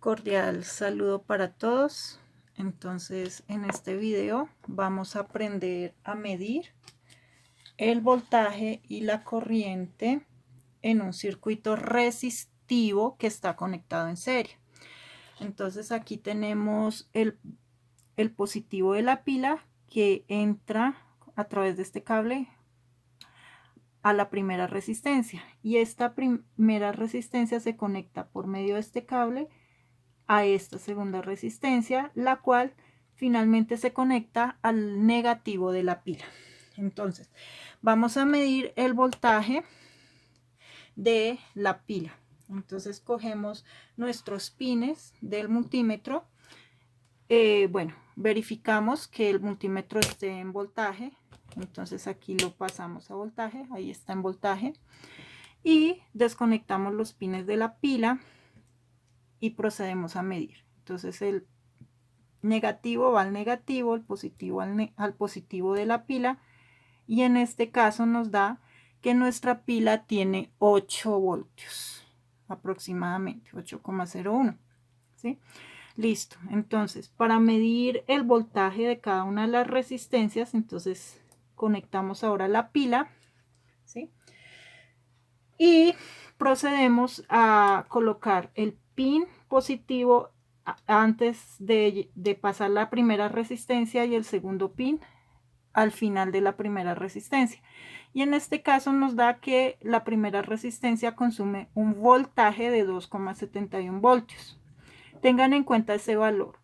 Cordial saludo para todos. Entonces, en este video vamos a aprender a medir el voltaje y la corriente en un circuito resistivo que está conectado en serie. Entonces aquí tenemos el positivo de la pila que entra a través de este cable a la primera resistencia, y esta primera resistencia se conecta por medio de este cable a esta segunda resistencia, la cual finalmente se conecta al negativo de la pila. Entonces vamos a medir el voltaje de la pila. Entonces cogemos nuestros pines del multímetro. Verificamos que el multímetro esté en voltaje. Entonces aquí lo pasamos a voltaje, ahí está en voltaje, y desconectamos los pines de la pila y procedemos a medir. Entonces el negativo va al negativo, el positivo al positivo de la pila, y en este caso nos da que nuestra pila tiene 8 voltios aproximadamente, 8,01, ¿sí? Listo. Entonces, para medir el voltaje de cada una de las resistencias, entonces conectamos ahora la pila, ¿sí? Y procedemos a colocar el pin positivo antes de pasar la primera resistencia y el segundo pin al final de la primera resistencia. Y en este caso nos da que la primera resistencia consume un voltaje de 2,71 voltios. Tengan en cuenta ese valor.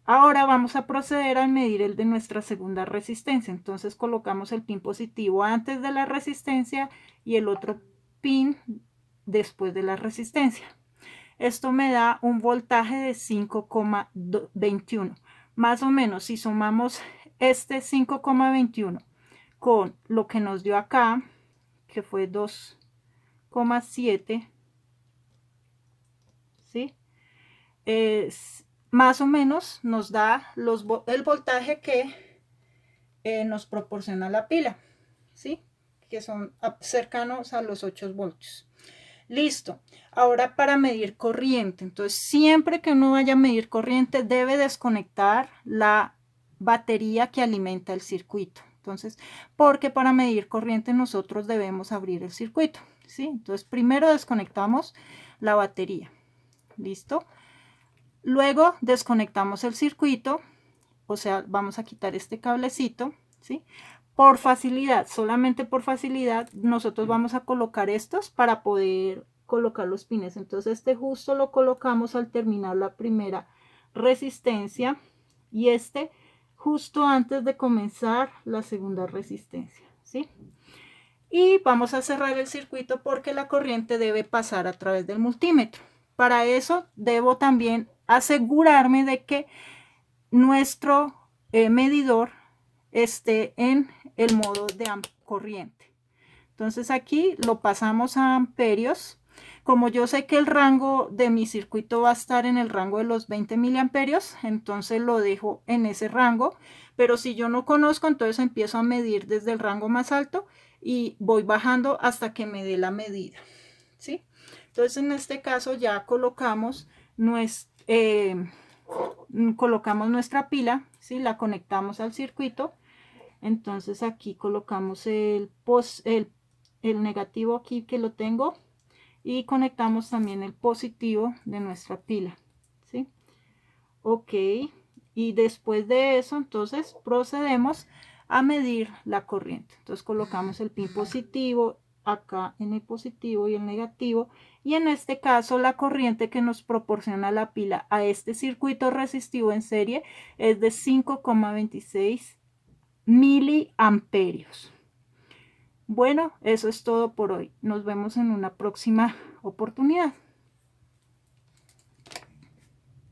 Ahora vamos a proceder a medir el de nuestra segunda resistencia. Entonces colocamos el pin positivo antes de la resistencia y el otro pin después de la resistencia. Esto me da un voltaje de 5,21. Más o menos, si sumamos este 5,21 con lo que nos dio acá, que fue 2,7, ¿sí? Más o menos nos da el voltaje que nos proporciona la pila, ¿sí? Que son cercanos a los 8 voltios. Listo. Ahora para medir corriente. Entonces, siempre que uno vaya a medir corriente, debe desconectar la batería que alimenta el circuito. Entonces, porque para medir corriente nosotros debemos abrir el circuito, ¿sí? Entonces, primero desconectamos la batería. ¿Listo? Luego desconectamos el circuito, o sea, vamos a quitar este cablecito, ¿sí? Por facilidad, solamente por facilidad, nosotros vamos a colocar estos para poder colocar los pines. Entonces este justo lo colocamos al terminar la primera resistencia y este justo antes de comenzar la segunda resistencia, ¿sí? Y vamos a cerrar el circuito porque la corriente debe pasar a través del multímetro. Para eso debo también asegurarme de que nuestro medidor esté en el modo de corriente. Entonces aquí lo pasamos a amperios. Como yo sé que el rango de mi circuito va a estar en el rango de los 20 miliamperios, entonces lo dejo en ese rango. Pero si yo no conozco, entonces empiezo a medir desde el rango más alto y voy bajando hasta que me dé la medida, ¿sí? Entonces en este caso ya colocamos nuestra pila, ¿sí? La conectamos al circuito. Entonces aquí colocamos el negativo aquí que lo tengo y conectamos también el positivo de nuestra pila, ¿sí? Ok, y después de eso entonces procedemos a medir la corriente. Entonces colocamos el pin positivo acá en el positivo y el negativo, y en este caso la corriente que nos proporciona la pila a este circuito resistivo en serie es de 5,26 miliamperios. Bueno, eso es todo por hoy. Nos vemos en una próxima oportunidad.